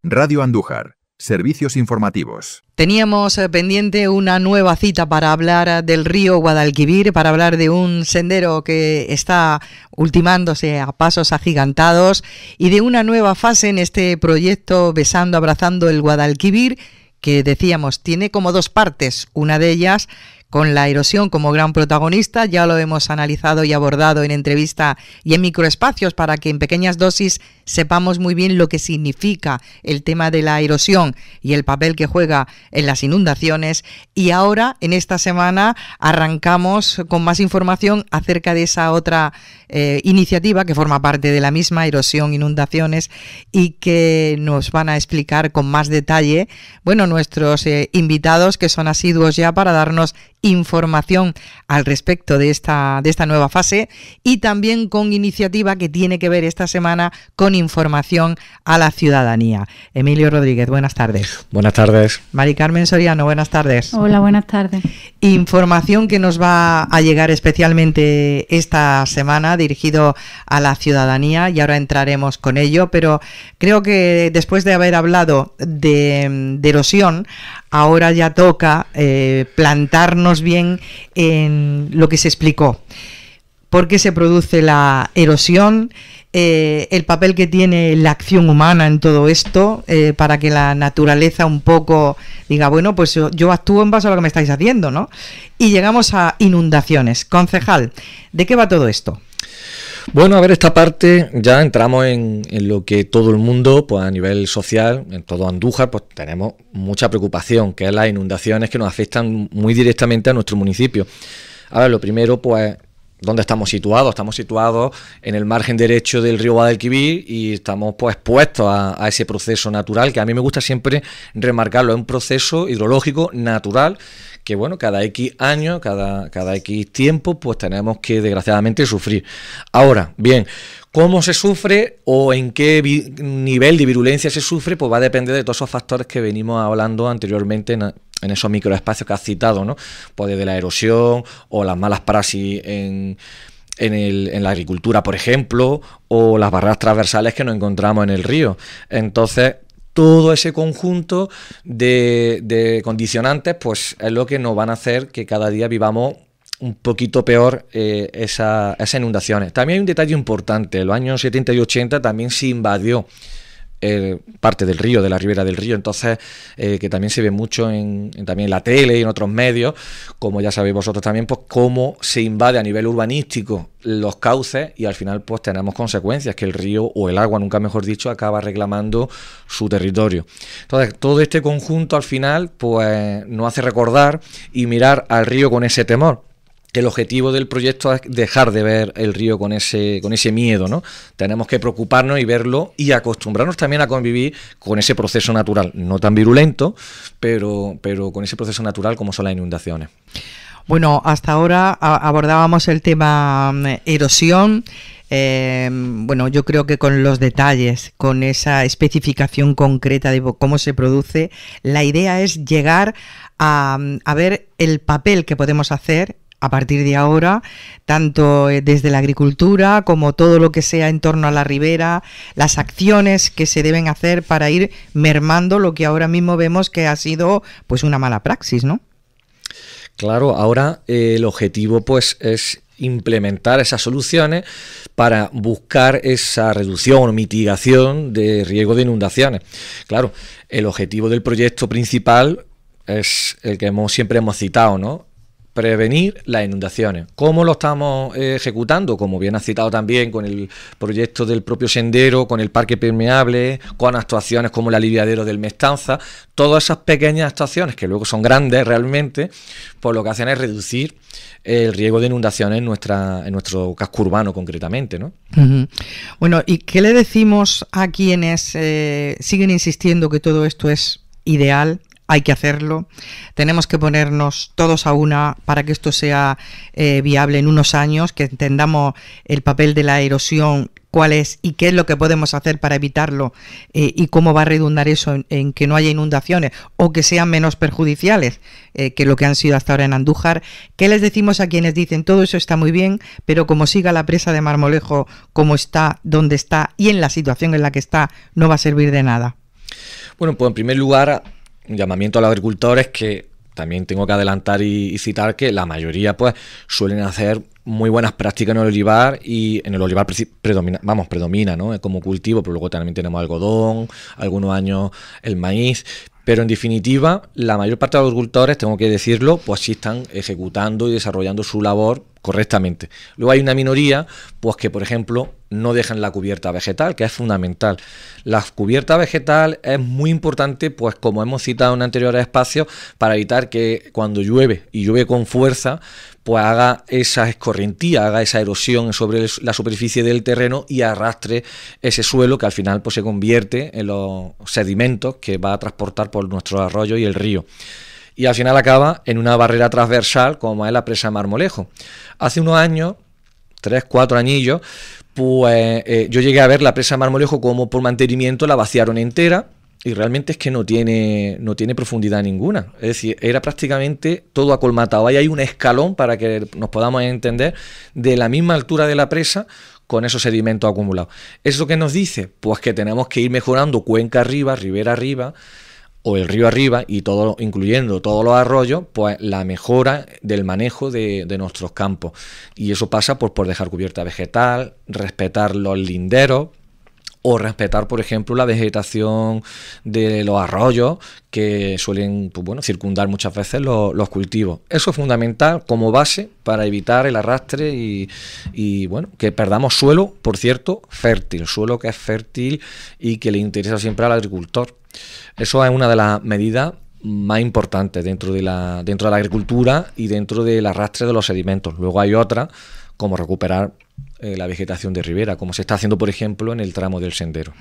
Radio Andújar, servicios informativos. Teníamos pendiente una nueva cita para hablar del río Guadalquivir, para hablar de un sendero que está ultimándose a pasos agigantados y de una nueva fase en este proyecto Besando, Abrazando el Guadalquivir, que decíamos tiene como dos partes, una de ellas con la erosión como gran protagonista. Ya lo hemos analizado y abordado en entrevista y en microespacios para que en pequeñas dosis sepamos muy bien lo que significa el tema de la erosión y el papel que juega en las inundaciones. Y ahora, en esta semana, arrancamos con más información acerca de esa otra iniciativa que forma parte de la misma, erosión, inundaciones, y que nos van a explicar con más detalle, bueno, nuestros invitados, que son asiduos ya para darnos información al respecto de esta nueva fase, y también con iniciativa que tiene que ver esta semana con información a la ciudadanía. Emilio Rodríguez, buenas tardes. Buenas tardes. Mari Carmen Soriano, buenas tardes. Hola, buenas tardes. Información que nos va a llegar especialmente esta semana, dirigido a la ciudadanía, y ahora entraremos con ello, pero creo que después de haber hablado de erosión, ahora ya toca plantarnos bien en lo que se explicó. ¿Por qué se produce la erosión? El papel que tiene la acción humana en todo esto, para que la naturaleza un poco diga, bueno, pues yo actúo en base a lo que me estáis haciendo, ¿no? Y llegamos a inundaciones. Concejal, ¿de qué va todo esto? Bueno, a ver, esta parte ya entramos en lo que todo el mundo, pues a nivel social, en todo Andújar, pues tenemos mucha preocupación, que es las inundaciones que nos afectan muy directamente a nuestro municipio. A ver, lo primero, pues, ¿dónde estamos situados? Estamos situados en el margen derecho del río Guadalquivir y estamos pues expuestos a ese proceso natural, que a mí me gusta siempre remarcarlo, es un proceso hidrológico natural que, bueno, cada X años, cada X tiempo, pues tenemos que desgraciadamente sufrir. Ahora, bien, ¿cómo se sufre o en qué nivel de virulencia se sufre? Pues va a depender de todos esos factores que venimos hablando anteriormente en esos microespacios que has citado, ¿no? Pues desde la erosión o las malas praxis en la agricultura, por ejemplo, o las barreras transversales que nos encontramos en el río. Entonces, todo ese conjunto de condicionantes, pues es lo que nos van a hacer que cada día vivamos un poquito peor esas inundaciones. También hay un detalle importante: en los años 70 y 80 también se invadió parte del río, de la ribera del río, entonces que también se ve mucho también en la tele y en otros medios, como ya sabéis vosotros también, pues cómo se invade a nivel urbanístico los cauces y al final pues tenemos consecuencias, que el río o el agua, nunca mejor dicho, acaba reclamando su territorio. Entonces todo este conjunto al final pues nos hace recordar y mirar al río con ese temor. Que el objetivo del proyecto es dejar de ver el río con ese miedo, ¿no? Tenemos que preocuparnos y verlo y acostumbrarnos también a convivir con ese proceso natural, no tan virulento, pero con ese proceso natural como son las inundaciones. Bueno, hasta ahora abordábamos el tema erosión. Bueno, yo creo que con los detalles, con esa especificación concreta de cómo se produce, la idea es llegar a ver el papel que podemos hacer a partir de ahora, tanto desde la agricultura como todo lo que sea en torno a la ribera, las acciones que se deben hacer para ir mermando lo que ahora mismo vemos que ha sido pues una mala praxis, ¿no? Claro, ahora el objetivo pues es implementar esas soluciones para buscar esa reducción o mitigación de riesgo de inundaciones. Claro, el objetivo del proyecto principal es el que siempre hemos citado, ¿no? Prevenir las inundaciones. ¿Cómo lo estamos ejecutando? Como bien has citado también, con el proyecto del propio sendero, con el parque permeable, con actuaciones como el aliviadero del Mestanza, todas esas pequeñas actuaciones que luego son grandes realmente, pues lo que hacen es reducir el riesgo de inundaciones en nuestro casco urbano concretamente, ¿no? Uh-huh. Bueno, ¿y qué le decimos a quienes siguen insistiendo que todo esto es ideal? Hay que hacerlo, tenemos que ponernos todos a una para que esto sea viable en unos años, que entendamos el papel de la erosión, cuál es y qué es lo que podemos hacer para evitarlo, y cómo va a redundar eso en que no haya inundaciones o que sean menos perjudiciales que lo que han sido hasta ahora en Andújar. ¿Qué les decimos a quienes dicen todo eso está muy bien, pero como siga la presa de Marmolejo como está, donde está y en la situación en la que está, no va a servir de nada? Bueno, pues en primer lugar, un llamamiento a los agricultores, que también tengo que adelantar y citar que la mayoría pues suelen hacer muy buenas prácticas en el olivar, y en el olivar predomina, ¿no?, como cultivo, pero luego también tenemos algodón, algunos años el maíz. Pero en definitiva, la mayor parte de los agricultores, tengo que decirlo, pues sí están ejecutando y desarrollando su labor correctamente. Luego hay una minoría, pues que por ejemplo no dejan la cubierta vegetal, que es fundamental. La cubierta vegetal es muy importante, pues como hemos citado en anteriores espacios, para evitar que cuando llueve, y llueve con fuerza, pues haga esa escorrentía, haga esa erosión sobre la superficie del terreno y arrastre ese suelo, que al final pues se convierte en los sedimentos que va a transportar por nuestros arroyos y el río. Y al final acaba en una barrera transversal como es la presa de Marmolejo. Hace unos años, 3, 4 añillos, pues yo llegué a ver la presa de Marmolejo como por mantenimiento la vaciaron entera, y realmente es que no tiene profundidad ninguna. Es decir, era prácticamente todo acolmatado. Ahí hay un escalón, para que nos podamos entender, de la misma altura de la presa, con esos sedimentos acumulados. ¿Eso qué nos dice? Pues que tenemos que ir mejorando cuenca arriba, ribera arriba, o el río arriba, y todo, incluyendo todos los arroyos, pues la mejora del manejo de nuestros campos. Y eso pasa por dejar cubierta vegetal, respetar los linderos, o respetar, por ejemplo, la vegetación de los arroyos, que suelen, pues bueno, circundar muchas veces los cultivos. Eso es fundamental como base para evitar el arrastre y bueno, que perdamos suelo, por cierto, fértil, suelo que es fértil y que le interesa siempre al agricultor. Eso es una de las medidas más importantes dentro de la agricultura y dentro del arrastre de los sedimentos. Luego hay otras, como recuperar la vegetación de ribera, como se está haciendo, por ejemplo, en el tramo del sendero.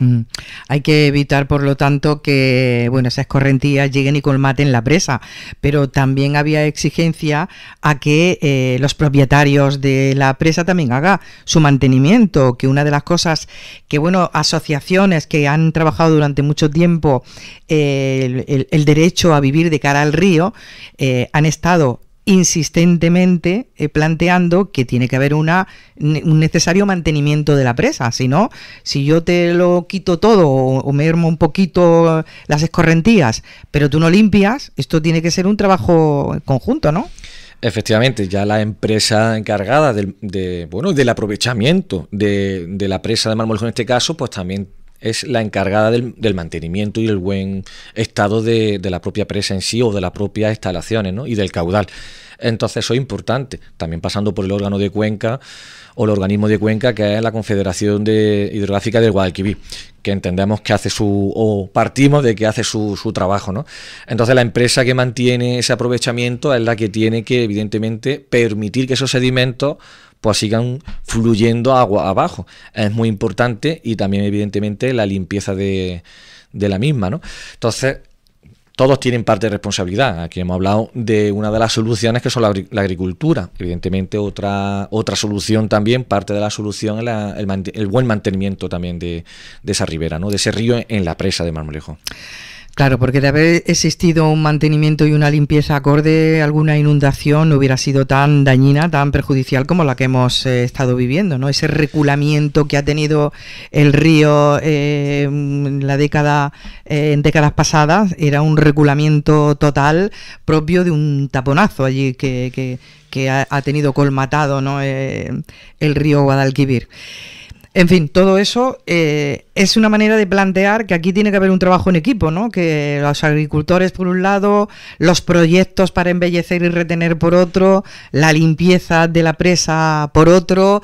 Hay que evitar, por lo tanto, que esas escorrentías lleguen y colmaten la presa, pero también había exigencia a que los propietarios de la presa también hagan su mantenimiento, que una de las cosas que, asociaciones que han trabajado durante mucho tiempo el derecho a vivir de cara al río, han estado insistentemente planteando que tiene que haber un necesario mantenimiento de la presa. Si no, si yo te lo quito todo o mermo un poquito las escorrentías, pero tú no limpias, esto tiene que ser un trabajo conjunto, ¿no? Efectivamente, ya la empresa encargada del aprovechamiento de la presa de Marmolejo, en este caso, pues también es la encargada del mantenimiento y el buen estado de la propia presa en sí, o de las propias instalaciones, ¿no?, y del caudal. Entonces eso es importante, también pasando por el órgano de cuenca o el organismo de cuenca, que es la Confederación Hidrográfica del Guadalquivir, que entendemos que partimos de que hace su trabajo, ¿no? Entonces la empresa que mantiene ese aprovechamiento es la que tiene que, evidentemente, permitir que esos sedimentos pues sigan fluyendo agua abajo. Es muy importante, y también evidentemente la limpieza de la misma, ¿no? Entonces todos tienen parte de responsabilidad. Aquí hemos hablado de una de las soluciones, que son la agricultura. Evidentemente otra solución también, parte de la solución es el buen mantenimiento también de esa ribera, ¿no?, de ese río en la presa de Marmolejo. Claro, porque de haber existido un mantenimiento y una limpieza acorde, alguna inundación no hubiera sido tan dañina, tan perjudicial como la que hemos estado viviendo, ¿no? Ese reculamiento que ha tenido el río en décadas pasadas, era un reculamiento total propio de un taponazo allí que ha tenido colmatado, ¿no?, el río Guadalquivir. En fin, todo eso es una manera de plantear que aquí tiene que haber un trabajo en equipo, ¿no? Que los agricultores por un lado, los proyectos para embellecer y retener por otro, la limpieza de la presa por otro,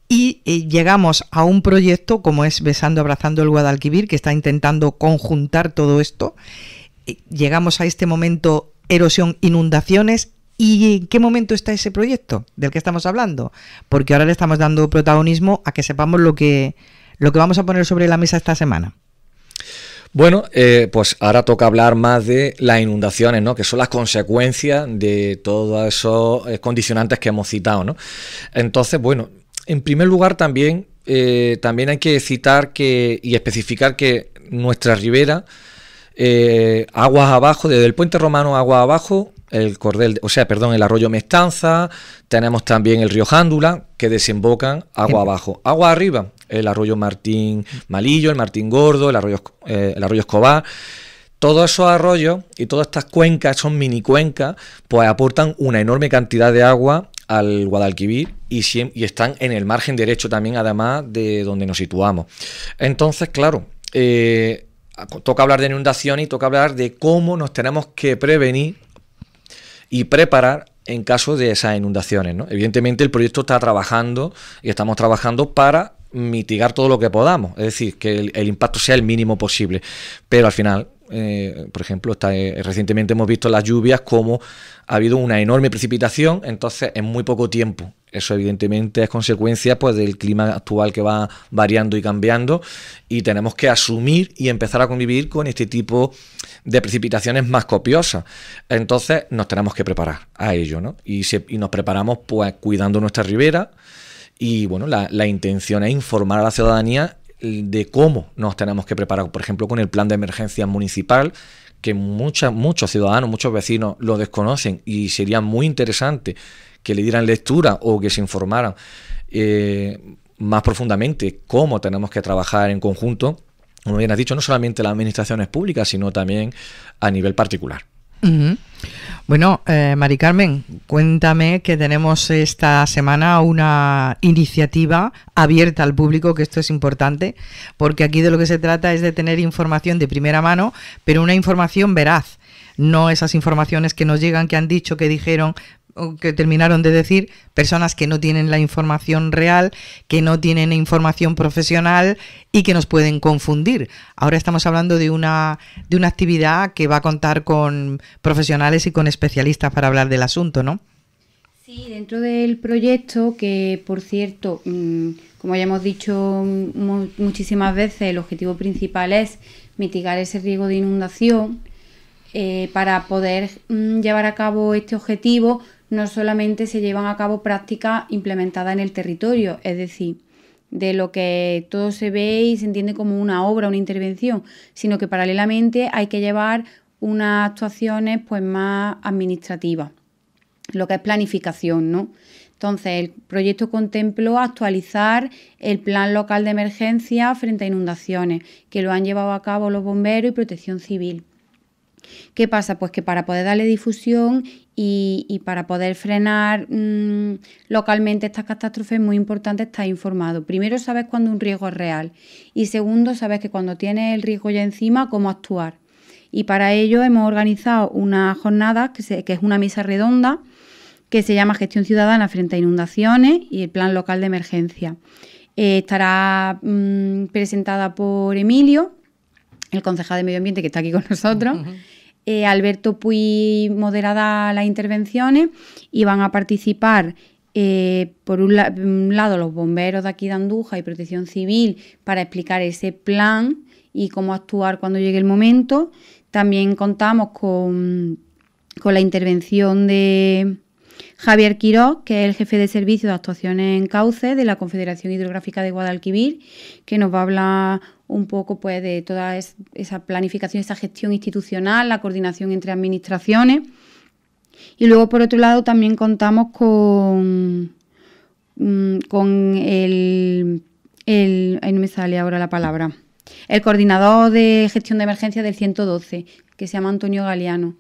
y llegamos a un proyecto como es Besando Abrazando el Guadalquivir, que está intentando conjuntar todo esto. Llegamos a este momento erosión, inundaciones. ¿Y en qué momento está ese proyecto del que estamos hablando? Porque ahora le estamos dando protagonismo a que sepamos lo que vamos a poner sobre la mesa esta semana. Bueno, pues ahora toca hablar más de las inundaciones, ¿no?, que son las consecuencias de todos esos condicionantes que hemos citado, ¿no? Entonces, bueno, en primer lugar también hay que citar y especificar que nuestra ribera, aguas abajo, desde el Puente Romano aguas abajo, el arroyo Mestanza, tenemos también el río Jándula, que desembocan agua abajo. Agua arriba, el arroyo Martín Malillo, el Martín Gordo, el arroyo Escobar, todos esos arroyos y todas estas cuencas, son mini cuencas, pues aportan una enorme cantidad de agua al Guadalquivir y están en el margen derecho también, además de donde nos situamos. Entonces, claro, toca hablar de inundación y toca hablar de cómo nos tenemos que prevenir y preparar en caso de esas inundaciones, ¿no? Evidentemente el proyecto está trabajando y estamos trabajando para mitigar todo lo que podamos, es decir, que el impacto sea el mínimo posible, pero al final, por ejemplo, recientemente hemos visto las lluvias como ha habido una enorme precipitación, entonces en muy poco tiempo. Eso evidentemente es consecuencia pues del clima actual que va variando y cambiando, y tenemos que asumir y empezar a convivir con este tipo de precipitaciones más copiosas. Entonces nos tenemos que preparar a ello, ¿no? Y nos preparamos pues cuidando nuestra ribera, y bueno, la intención es informar a la ciudadanía de cómo nos tenemos que preparar, por ejemplo, con el plan de emergencia municipal, que muchos ciudadanos, muchos vecinos lo desconocen, y sería muy interesante que le dieran lectura o que se informaran más profundamente cómo tenemos que trabajar en conjunto, como bien has dicho, no solamente las administraciones públicas, sino también a nivel particular. Uh-huh. Bueno, Mari Carmen, cuéntame que tenemos esta semana una iniciativa abierta al público, que esto es importante, porque aquí de lo que se trata es de tener información de primera mano, pero una información veraz, no esas informaciones que nos llegan, que han dicho, que dijeron, o que terminaron de decir, personas que no tienen la información real, que no tienen información profesional y que nos pueden confundir. Ahora estamos hablando de una actividad que va a contar con profesionales y con especialistas para hablar del asunto, ¿no? Sí, dentro del proyecto, que por cierto, como ya hemos dicho muchísimas veces, el objetivo principal es mitigar ese riesgo de inundación. Para poder llevar a cabo este objetivo, no solamente se llevan a cabo prácticas implementadas en el territorio, es decir, de lo que todo se ve y se entiende como una obra, una intervención, sino que paralelamente hay que llevar unas actuaciones pues más administrativas, lo que es planificación, ¿no? Entonces, el proyecto contempló actualizar el plan local de emergencia frente a inundaciones, que lo han llevado a cabo los bomberos y Protección Civil. ¿Qué pasa? Pues que para poder darle difusión y para poder frenar localmente estas catástrofes es muy importante estar informado. Primero, sabes cuando un riesgo es real, y segundo, sabes que cuando tienes el riesgo ya encima, cómo actuar. Y para ello hemos organizado una jornada que es una mesa redonda que se llama Gestión Ciudadana frente a inundaciones y el Plan Local de Emergencia. Estará presentada por Emilio, el concejal de Medio Ambiente, que está aquí con nosotros. Uh-huh. Alberto Puy moderará las intervenciones y van a participar por un lado los bomberos de aquí de Andújar y Protección Civil para explicar ese plan y cómo actuar cuando llegue el momento. También contamos con la intervención de Javier Quiroz, que es el jefe de servicio de actuaciones en cauce de la Confederación Hidrográfica de Guadalquivir, que nos va a hablar un poco pues de toda esa planificación, esa gestión institucional, la coordinación entre administraciones. Y luego, por otro lado, también contamos con el ahí no me sale ahora la palabra, el coordinador de gestión de emergencia del 112, que se llama Antonio Galeano.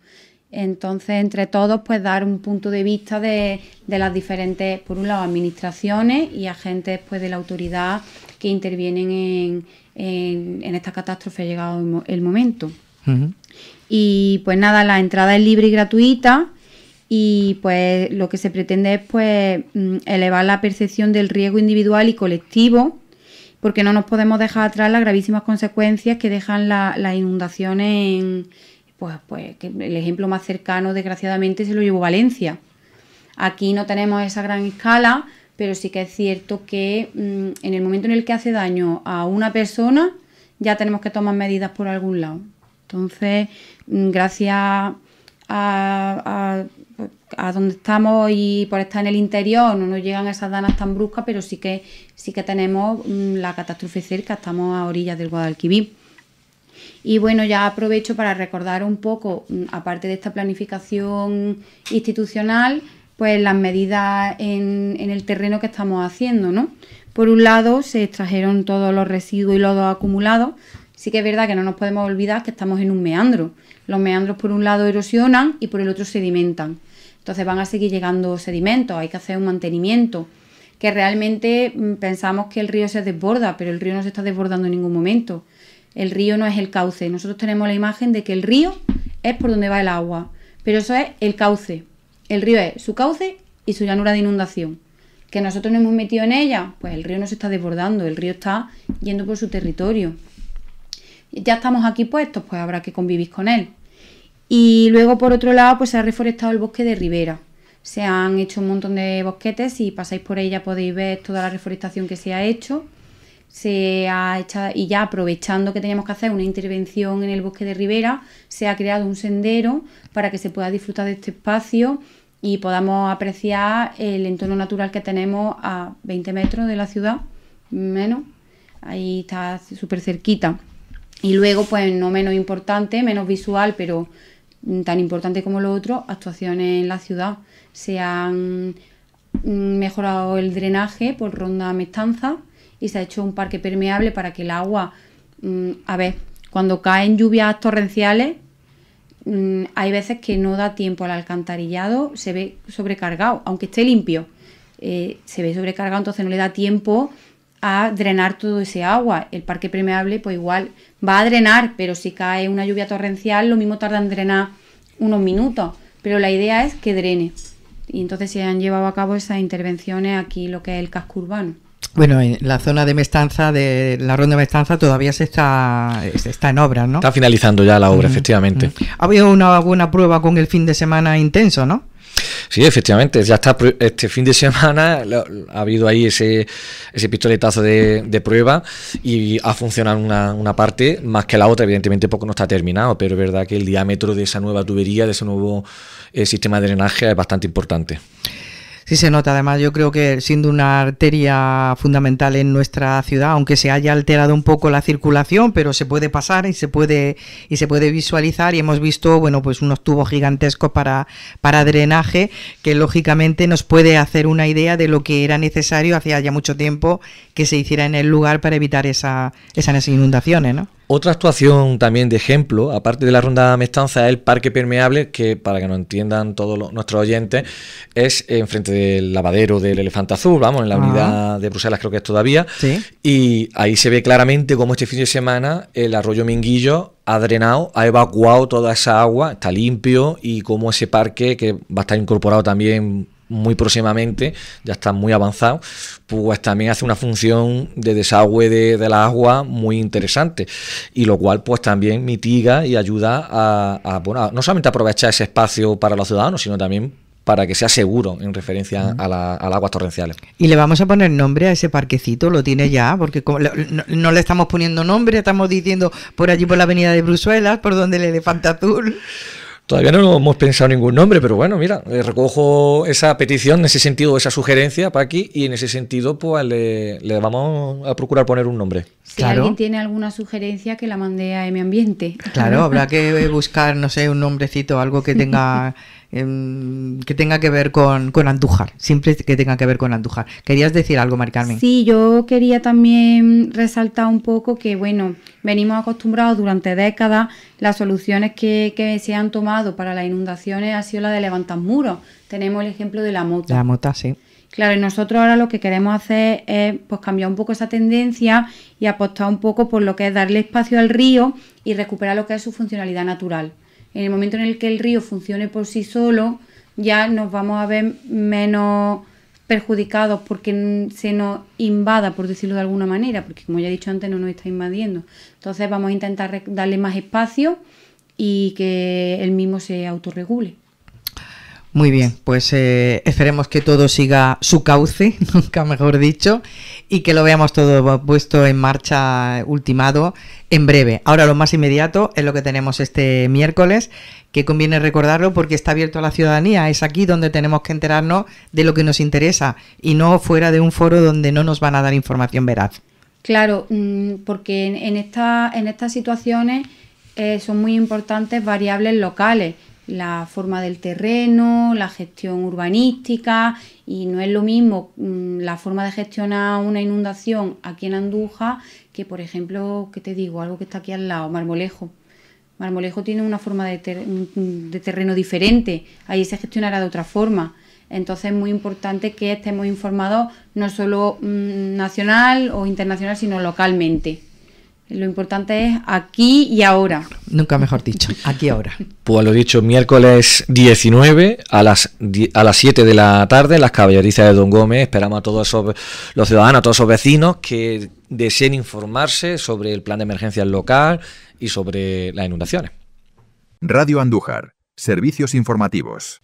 Entonces, entre todos, pues dar un punto de vista de las diferentes, por un lado, administraciones y agentes pues de la autoridad que intervienen en esta catástrofe llegado el momento. Uh-huh. Y pues nada, la entrada es libre y gratuita, y pues lo que se pretende es pues elevar la percepción del riesgo individual y colectivo, porque no nos podemos dejar atrás las gravísimas consecuencias que dejan las inundaciones pues que el ejemplo más cercano, desgraciadamente, se lo llevó Valencia. Aquí no tenemos esa gran escala, pero sí que es cierto que en el momento en el que hace daño a una persona, ya tenemos que tomar medidas por algún lado. Entonces, gracias a donde estamos y por estar en el interior, no nos llegan esas danas tan bruscas, pero sí que tenemos la catástrofe cerca, estamos a orillas del Guadalquivir. Y bueno, ya aprovecho para recordar un poco, aparte de esta planificación institucional, pues las medidas en el terreno que estamos haciendo, ¿no? Por un lado, se extrajeron todos los residuos y lodos acumulados, Sí que es verdad que no nos podemos olvidar que estamos en un meandro. Los meandros por un lado erosionan y por el otro sedimentan. Entonces van a seguir llegando sedimentos, hay que hacer un mantenimiento. Que realmente pensamos que el río se desborda, pero el río no se está desbordando en ningún momento. El río no es el cauce. Nosotros tenemos la imagen de que el río es por donde va el agua, pero eso es el cauce. El río es su cauce y su llanura de inundación. ¿Que nosotros nos hemos metido en ella? Pues el río no se está desbordando, el río está yendo por su territorio. Ya estamos aquí puestos, pues habrá que convivir con él. Y luego, por otro lado, pues se ha reforestado el bosque de ribera. Se han hecho un montón de bosquetes, si pasáis por ella podéis ver toda la reforestación que se ha hecho. Se ha hecho, y ya aprovechando que teníamos que hacer una intervención en el bosque de ribera, se ha creado un sendero para que se pueda disfrutar de este espacio y podamos apreciar el entorno natural que tenemos a 20 metros de la ciudad, menos. Ahí está súper cerquita. Y luego, pues no menos importante, menos visual, pero tan importante como lo otro, actuaciones en la ciudad. Se han mejorado el drenaje por Ronda Mestanza y se ha hecho un parque permeable para que el agua, cuando caen lluvias torrenciales, hay veces que no da tiempo al alcantarillado, se ve sobrecargado, aunque esté limpio, se ve sobrecargado, entonces no le da tiempo a drenar todo ese agua. El parque permeable pues igual va a drenar, pero si cae una lluvia torrencial lo mismo tarda en drenar unos minutos, pero la idea es que drene. Y entonces se han llevado a cabo esas intervenciones aquí, lo que es el casco urbano. Bueno, en la zona de Mestanza, de la Ronda de Mestanza, todavía está en obras, ¿no? Está finalizando ya la obra, efectivamente. Ha habido una buena prueba con el fin de semana intenso, ¿no? Sí, efectivamente, ya está este fin de semana, ha habido ahí ese pistoletazo de prueba y ha funcionado una parte más que la otra, evidentemente porque no está terminado, pero es verdad que el diámetro de esa nueva tubería, de ese nuevo sistema de drenaje es bastante importante. Sí se nota, además yo creo que siendo una arteria fundamental en nuestra ciudad, aunque se haya alterado un poco la circulación, pero se puede pasar y se puede visualizar, y hemos visto, bueno, pues unos tubos gigantescos para drenaje que lógicamente nos puede hacer una idea de lo que era necesario hacía ya mucho tiempo que se hiciera en el lugar para evitar esas inundaciones, ¿no? Otra actuación también de ejemplo, aparte de la Ronda Mestanza, es el parque permeable, que para que nos entiendan todos nuestros oyentes, es enfrente del lavadero del Elefante Azul, vamos, en la unidad de Bruselas creo que es todavía, ¿sí? Y ahí se ve claramente cómo este fin de semana el arroyo Minguillo ha drenado, ha evacuado toda esa agua, está limpio, y cómo ese parque, que va a estar incorporado también muy próximamente, ya está muy avanzado, pues también hace una función de desagüe de la agua muy interesante, y lo cual pues también mitiga y ayuda a no solamente aprovechar ese espacio para los ciudadanos, sino también para que sea seguro en referencia a las aguas torrenciales. Y le vamos a poner nombre a ese parquecito, lo tiene ya, porque no le estamos poniendo nombre, estamos diciendo por allí por la avenida de Bruselas, por donde el Elefante Azul. Todavía no hemos pensado ningún nombre, pero bueno, mira, recojo esa petición en ese sentido, esa sugerencia para aquí, y en ese sentido pues le vamos a procurar poner un nombre. Si alguien tiene alguna sugerencia, que la mande a M Ambiente. Claro, habrá que buscar, no sé, un nombrecito, algo que tenga que ver con Andújar, siempre que tenga que ver con Andújar. ¿Querías decir algo, Mari Carmen? Sí, yo quería también resaltar un poco que, bueno, venimos acostumbrados durante décadas, las soluciones que se han tomado para las inundaciones ha sido la de levantar muros. Tenemos el ejemplo de la mota. La mota, sí. Claro, y nosotros ahora lo que queremos hacer es pues cambiar un poco esa tendencia y apostar un poco por lo que es darle espacio al río y recuperar lo que es su funcionalidad natural. En el momento en el que el río funcione por sí solo, ya nos vamos a ver menos perjudicados porque se nos invada, por decirlo de alguna manera, porque como ya he dicho antes, no nos está invadiendo. Entonces vamos a intentar darle más espacio y que el mismo se autorregule. Muy bien, pues esperemos que todo siga su cauce, nunca mejor dicho, y que lo veamos todo puesto en marcha, ultimado, en breve. Ahora lo más inmediato es lo que tenemos este miércoles, que conviene recordarlo porque está abierto a la ciudadanía. Es aquí donde tenemos que enterarnos de lo que nos interesa y no fuera de un foro donde no nos van a dar información veraz. Claro, porque en estas situaciones son muy importantes variables locales. la forma del terreno, la gestión urbanística, y no es lo mismo la forma de gestionar una inundación aquí en Andújar que, por ejemplo, ¿qué te digo? Algo que está aquí al lado, Marmolejo. Marmolejo tiene una forma de terreno diferente, ahí se gestionará de otra forma. Entonces es muy importante que estemos informados no solo nacional o internacional, sino localmente. Lo importante es aquí y ahora. Nunca mejor dicho, aquí y ahora. Pues lo dicho, miércoles 19 a las 7 de la tarde en las caballerizas de Don Gómez. Esperamos a todos los ciudadanos, a todos esos vecinos que deseen informarse sobre el plan de emergencia local y sobre las inundaciones. Radio Andújar. Servicios informativos.